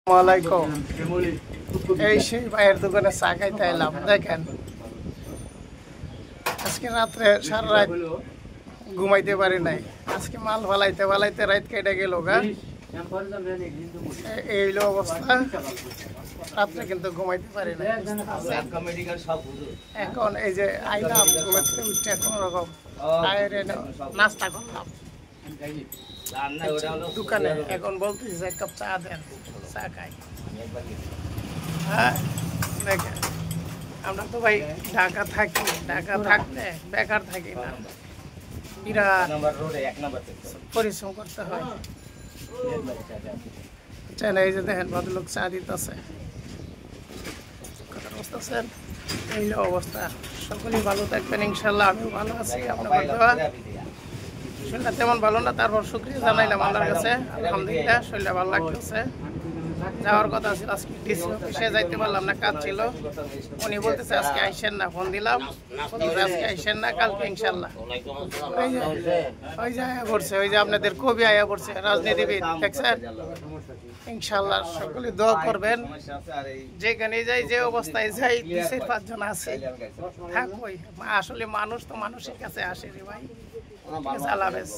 ওয়ালাইকুম। এই সেই ভাইয়ের দোকানে চা খাইতে এলাম। দেখেন আজকে রাত্রে সারা রাত ঘুমাইতে পারি নাই। আজকে মাল ফালাইতে ফালাইতে রাত কেটে গেল গা। এই হলো অবস্থা। রাত্রে কিন্তু ঘুমাইতে পারি নাই। এখন এই যে আইলাম ঘুমাইতে উঠে কোন রকম নাস্তা করলাম দোকানে। এখন বলতেছি এক কাপ চা দেন, চা খাই। হ্যাঁ দেখেন আমরা তো ভাই ঢাকা থাকি, ঢাকা থাকলে বেকার থাকি না, বিরাট পরিশ্রম করতে হয়। এই যে দেখেন ভদ্রলোক চা দিতেছে, বুঝতেছেন? এই অবস্থা। সকলেই ভালো থাকবেন ইনশাল্লাহ। আমিও ভালো আছি, আপনার দোয়া। শরীরটা তেমন ভালো না, তারপর শুক্রিয়া জানাইলাম আল্লাহর কাছে। আলহামদুলিল্লাহ শরীরটা ভালো লাগতেছে। যাওয়ার কথা ছিল আজকে ডিসি অফিসে, যাইতে পারলাম না, কাজ ছিল। উনি বলতেছে আজকে আইসেন না, ফোন দিলাম আজকে আইসেন না, কালকে ইনশাল্লাহ। ওই যে আয়া পড়ছে, ওই যে আপনাদের কবি আয়া পড়ছে, রাজনীতিবিদ, দেখছেন? ইনশাল্লাহ সকলে দোয়া করবেন। যেখানে যাই, যে অবস্থায় যাই, 2-5 জন আছে থাকবই। আসলে মানুষ তো মানুষের কাছে আসে রে ভাই। আল্লাহ হাফেজ।